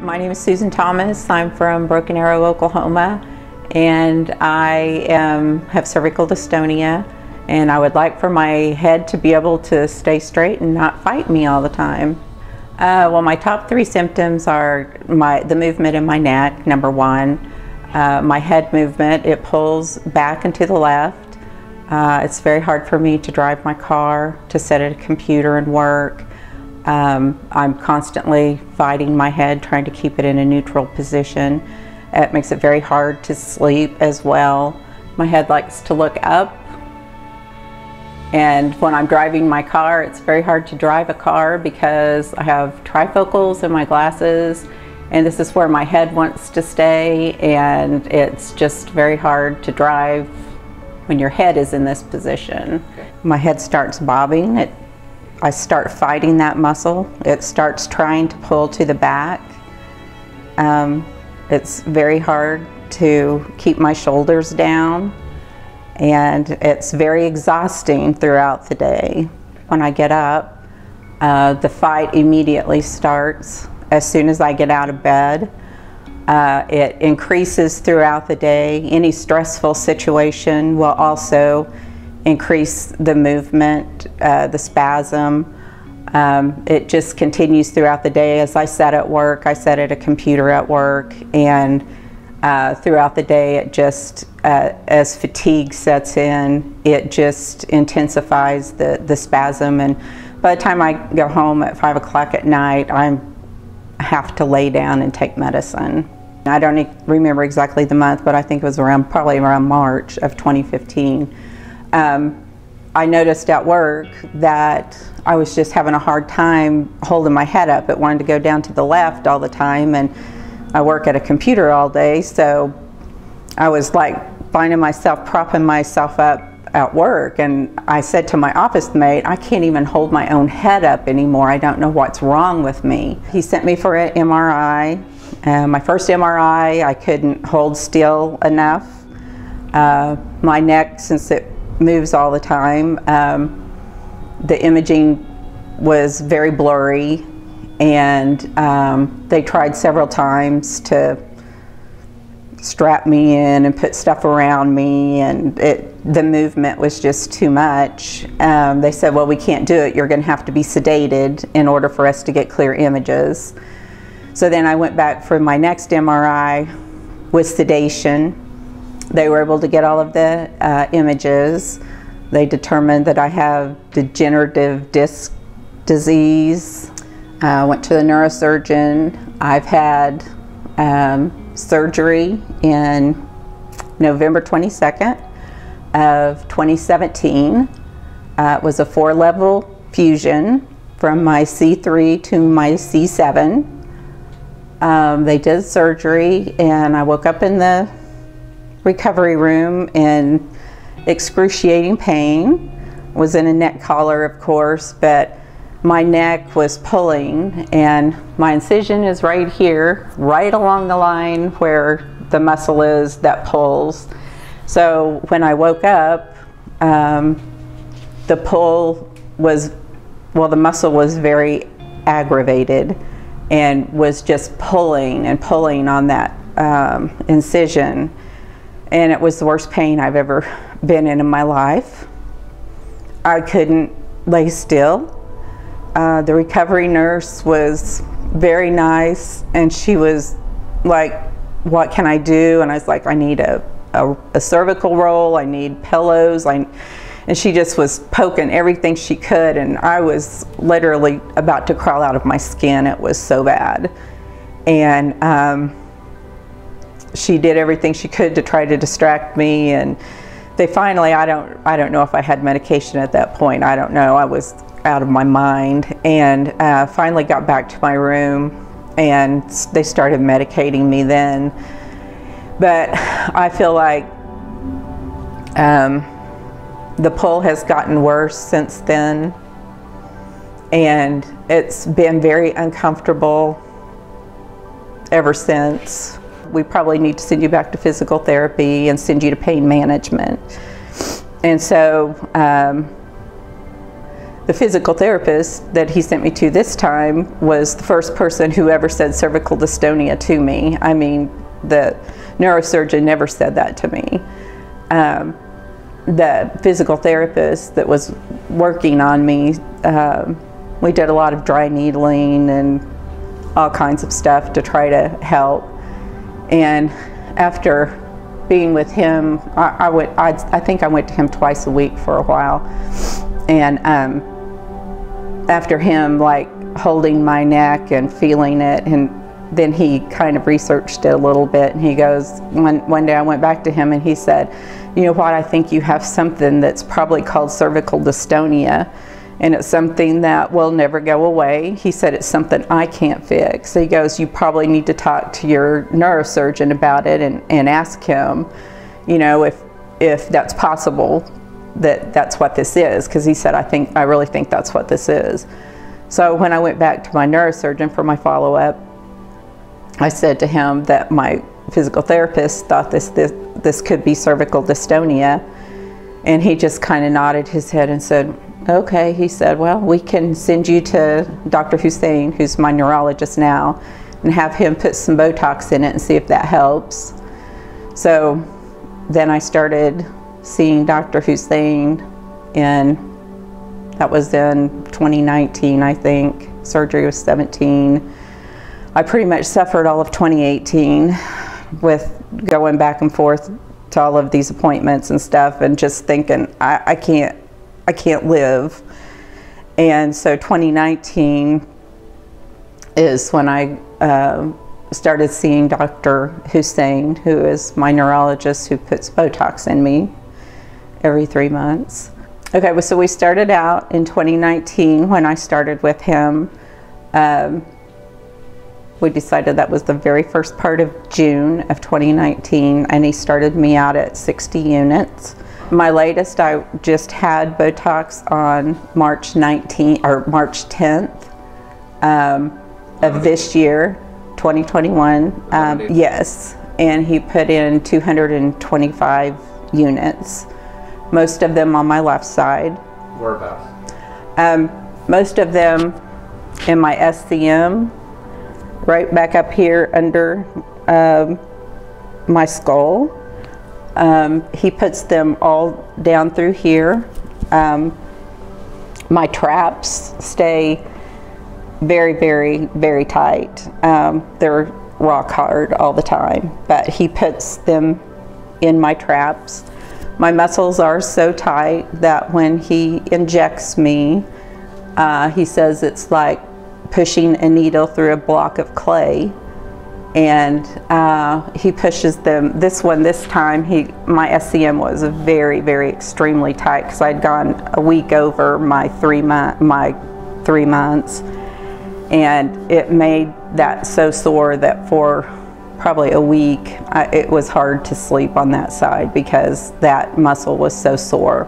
My name is Susan Thomas. I'm from Broken Arrow, Oklahoma, and I have cervical dystonia, and I would like for my head to be able to stay straight and not fight me all the time. Well, my top three symptoms are the movement in my neck, number one. My head movement, it pulls back and to the left. It's very hard for me to drive my car, to sit at a computer and work. I'm constantly fighting my head, trying to keep it in a neutral position. It makes it very hard to sleep as well. My head likes to look up. And when I'm driving my car, it's very hard to drive a car because I have trifocals in my glasses, and this is where my head wants to stay, and it's just very hard to drive when your head is in this position. My head starts bobbing. I start fighting that muscle. It starts trying to pull to the back. It's very hard to keep my shoulders down, and it's very exhausting throughout the day. When I get up, the fight immediately starts as soon as I get out of bed. It increases throughout the day. Any stressful situation will also increase the movement, the spasm. It just continues throughout the day. As I sat at work, I sat at a computer at work, and throughout the day it just, as fatigue sets in, it just intensifies the spasm, and by the time I go home at 5 o'clock at night, I have to lay down and take medicine. I don't remember exactly the month, but I think it was probably around March of 2015. I noticed at work that I was just having a hard time holding my head up. It wanted to go down to the left all the time, and I work at a computer all day, so I was like finding myself propping myself up at work, and I said to my office mate, I can't even hold my own head up anymore. I don't know what's wrong with me. He sent me for an MRI. My first MRI, I couldn't hold still enough. My neck, since it moves all the time, the imaging was very blurry, and they tried several times to strap me in and put stuff around me, and the movement was just too much. They said, well, we can't do it. You're going to have to be sedated in order for us to get clear images. So then I went back for my next MRI with sedation. They were able to get all of the images. They determined that I have degenerative disc disease. I went to the neurosurgeon. I've had surgery in November 22nd of 2017. It was a 4-level fusion from my C3 to my C7. They did surgery, and I woke up in the recovery room in excruciating pain. Was in a neck collar, of course, but my neck was pulling, and my incision is right here, right along the line where the muscle is that pulls. So when I woke up, the pull was, well, the muscle was very aggravated and was just pulling and pulling on that incision. And it was the worst pain I've ever been in my life. I couldn't lay still. The recovery nurse was very nice, and she was like, what can I do? And I was like, I need a cervical roll, I need pillows, and she just was poking everything she could, and I was literally about to crawl out of my skin. It was so bad. And she did everything she could to try to distract me, and they finally, I don't know if I had medication at that point. I don't know. I was out of my mind, and finally got back to my room, and they started medicating me then. But I feel like the pull has gotten worse since then, and it's been very uncomfortable ever since. We probably need to send you back to physical therapy and send you to pain management. And so The physical therapist that he sent me to this time was the first person who ever said cervical dystonia to me. I mean, the neurosurgeon never said that to me. The physical therapist that was working on me, we did a lot of dry needling and all kinds of stuff to try to help. And after being with him, I think I went to him twice a week for a while. And after him like holding my neck and feeling it, and then he kind of researched it a little bit, and he goes, one day I went back to him and he said, you know what, I think you have something that's probably called cervical dystonia, and it's something that will never go away. He said it's something I can't fix. So he goes, you probably need to talk to your neurosurgeon about it and ask him, you know, if that's possible, that's what this is. Because he said, I really think that's what this is. So when I went back to my neurosurgeon for my follow-up, I said to him that my physical therapist thought this could be cervical dystonia, and he just kind of nodded his head and said, okay. He said, well, we can send you to Dr. Hussein, who's my neurologist now, and have him put some Botox in it and see if that helps. So then I started seeing Dr. Hussein, and that was in 2019, I think. Surgery was 17. I pretty much suffered all of 2018 with going back and forth to all of these appointments and stuff, and just thinking, I can't live. And so 2019 is when I started seeing Dr. Hussein, who is my neurologist, who puts Botox in me every 3 months. Okay, well, so we started out in 2019 when I started with him. We decided that was the very first part of June of 2019, and he started me out at 60 units. My latest, I just had Botox on March 10th of this year, 2021. Yes, and he put in 225 units, most of them on my left side. Whereabouts? Most of them in my SCM, right back up here under my skull. He puts them all down through here. My traps stay very, very, very tight. They're rock hard all the time, but he puts them in my traps. My muscles are so tight that when he injects me, he says it's like pushing a needle through a block of clay. And he pushes them. This time, my SCM was very, very extremely tight, because I'd gone a week over my 3 months, and it made that so sore that for probably a week, it was hard to sleep on that side because that muscle was so sore.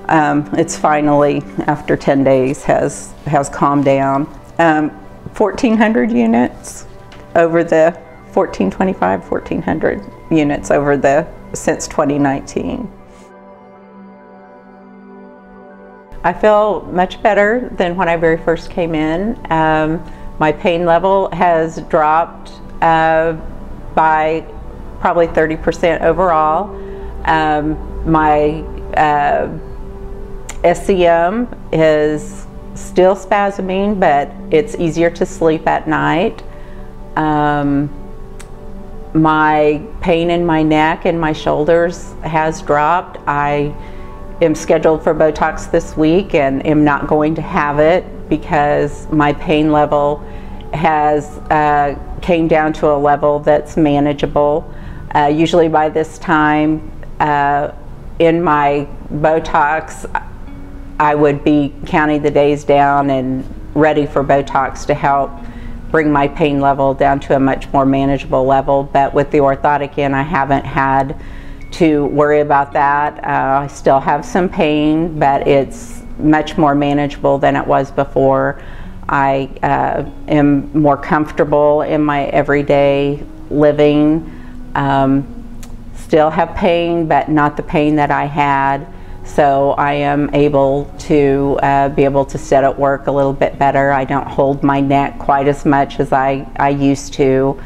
It's finally, after 10 days, has calmed down. 1,400 units. Over the 1,400 units since 2019. I feel much better than when I very first came in. My pain level has dropped by probably 30% overall. My SCM is still spasming, but it's easier to sleep at night. My pain in my neck and my shoulders has dropped. I am scheduled for Botox this week and am not going to have it because my pain level has came down to a level that's manageable. Usually by this time in my Botox, I would be counting the days down and ready for Botox to help bring my pain level down to a much more manageable level. But with the orthotic in, I haven't had to worry about that. I still have some pain, but it's much more manageable than it was before. I am more comfortable in my everyday living. Still have pain, but not the pain that I had. So I am able to sit at work a little bit better. I don't hold my neck quite as much as I used to.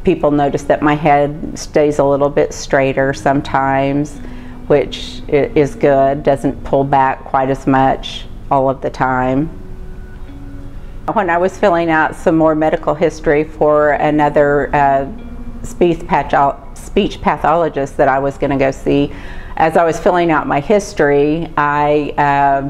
People notice that my head stays a little bit straighter sometimes, which is good. Doesn't pull back quite as much all of the time. When I was filling out some more medical history for another speech pathologist that I was going to go see, as I was filling out my history, I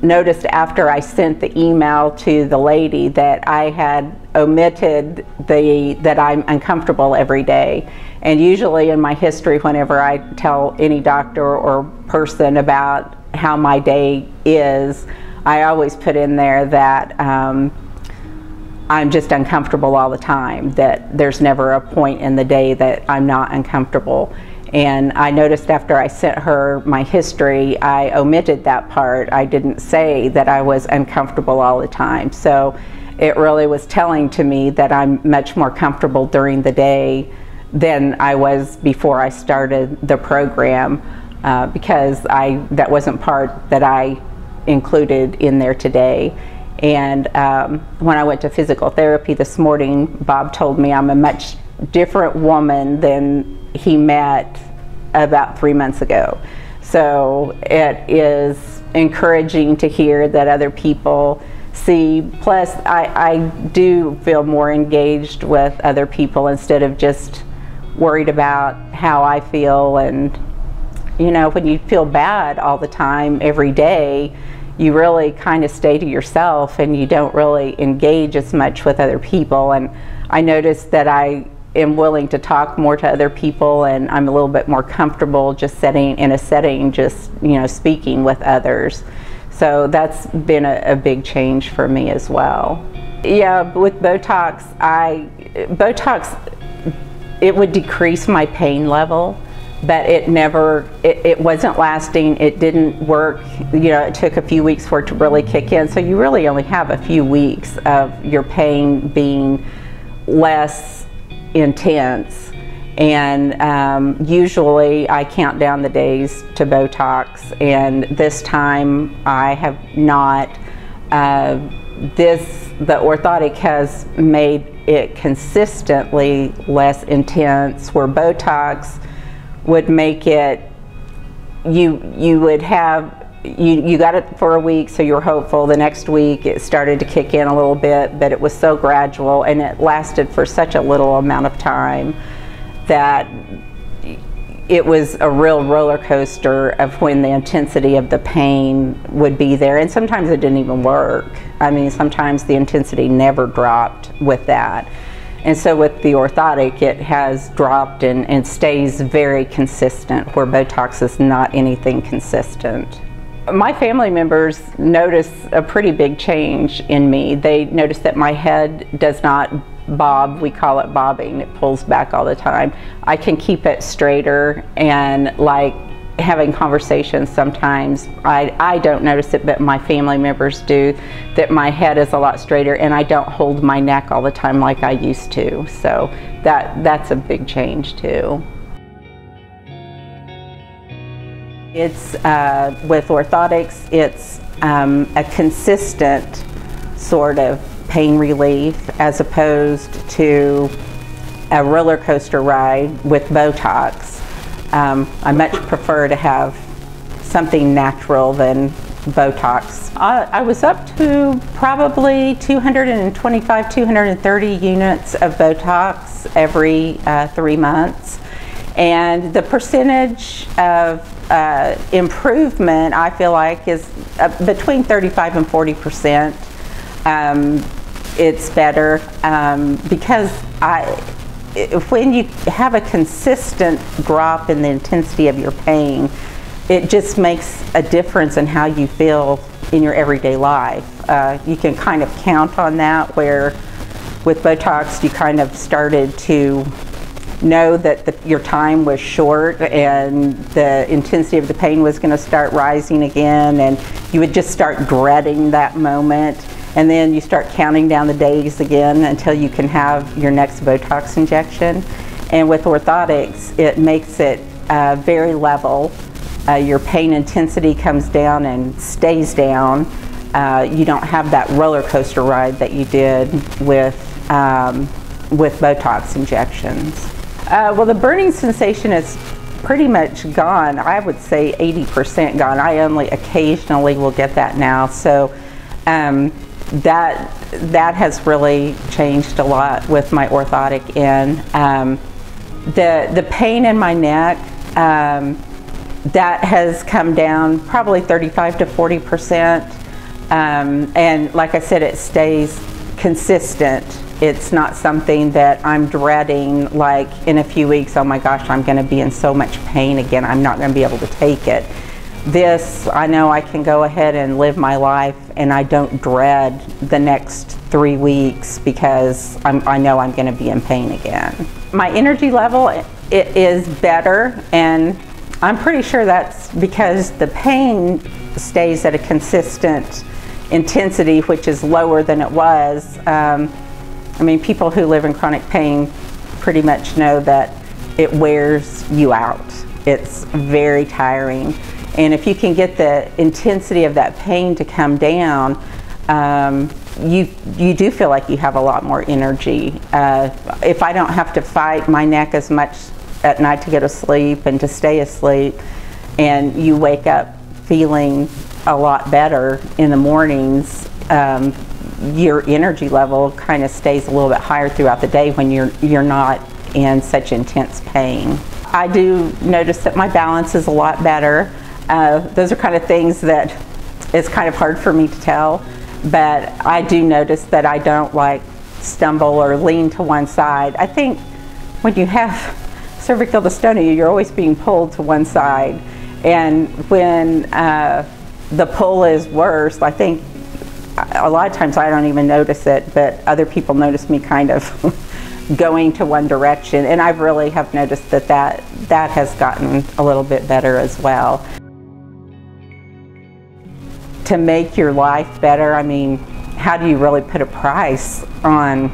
noticed after I sent the email to the lady that I had omitted that I'm uncomfortable every day. And usually in my history, whenever I tell any doctor or person about how my day is, I always put in there that I'm just uncomfortable all the time, that there's never a point in the day that I'm not uncomfortable. And I noticed after I sent her my history, I omitted that part. I didn't say that I was uncomfortable all the time. So it really was telling to me that I'm much more comfortable during the day than I was before I started the program, because that wasn't part that I included in there today. And when I went to physical therapy this morning, Bob told me I'm a much different woman than he met about 3 months ago. So it is encouraging to hear that other people see. Plus, I do feel more engaged with other people instead of just worried about how I feel. And you know, when you feel bad all the time, every day, you really kind of stay to yourself and you don't really engage as much with other people. And I noticed that I am willing to talk more to other people, and I'm a little bit more comfortable just sitting in a setting, just, you know, speaking with others. So that's been a big change for me as well. Yeah, with Botox, it would decrease my pain level, but it wasn't lasting. It didn't work. You know, it took a few weeks for it to really kick in. So you really only have a few weeks of your pain being less intense. And usually I count down the days to Botox, and this time I have not. The orthotic has made it consistently less intense, where Botox would make it, you would have, you got it for a week, so you're hopeful. The next week it started to kick in a little bit, but it was so gradual and it lasted for such a little amount of time that it was a real roller coaster of when the intensity of the pain would be there. And sometimes it didn't even work. I mean, sometimes the intensity never dropped with that. And so with the orthotic, it has dropped and stays very consistent, where Botox is not anything consistent. My family members notice a pretty big change in me. They notice that my head does not bob. We call it bobbing. It pulls back all the time. I can keep it straighter, and like having conversations sometimes, I don't notice it, but my family members do, that my head is a lot straighter and I don't hold my neck all the time like I used to. So that's a big change too. It's with orthotics, it's a consistent sort of pain relief, as opposed to a roller coaster ride with Botox. I much prefer to have something natural than Botox. I was up to probably 225, 230 units of Botox every 3 months. And the percentage of improvement, I feel like, is between 35 and 40%. It's better because when you have a consistent drop in the intensity of your pain, it just makes a difference in how you feel in your everyday life. You can kind of count on that, where with Botox you kind of started to know that your time was short and the intensity of the pain was going to start rising again, and you would just start dreading that moment. And then you start counting down the days again until you can have your next Botox injection. And with orthotics, it makes it very level. Your pain intensity comes down and stays down. You don't have that roller coaster ride that you did with Botox injections. Well, the burning sensation is pretty much gone. I would say 80% gone. I only occasionally will get that now. So that has really changed a lot with my orthotic in. The pain in my neck, that has come down probably 35 to 40%. And like I said, it stays consistent. It's not something that I'm dreading, like in a few weeks, oh my gosh, I'm going to be in so much pain again, I'm not going to be able to take it. This, I know I can go ahead and live my life and I don't dread the next 3 weeks because I know I'm going to be in pain again. My energy level, it is better, and I'm pretty sure that's because the pain stays at a consistent intensity, which is lower than it was. I mean, people who live in chronic pain pretty much know that it wears you out. It's very tiring. And if you can get the intensity of that pain to come down, you do feel like you have a lot more energy. If I don't have to fight my neck as much at night to go to sleep and to stay asleep, and you wake up feeling a lot better in the mornings, your energy level kind of stays a little bit higher throughout the day when you're not in such intense pain. I do notice that my balance is a lot better. Those are kind of things that it's kind of hard for me to tell, but I do notice that I don't like stumble or lean to one side. I think when you have cervical dystonia, you're always being pulled to one side, and when the pull is worse, I think a lot of times I don't even notice it, but other people notice me kind of going to one direction, and I really have noticed that has gotten a little bit better as well. To make your life better, I mean, how do you really put a price on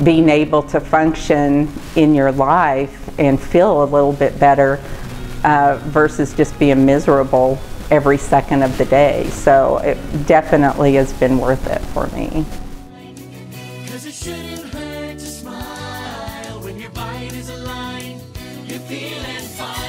being able to function in your life and feel a little bit better versus just being miserable every second of the day? So it definitely has been worth it for me. 'Cause it shouldn't hurt to smile when your bite is aligned. You're feeling fine.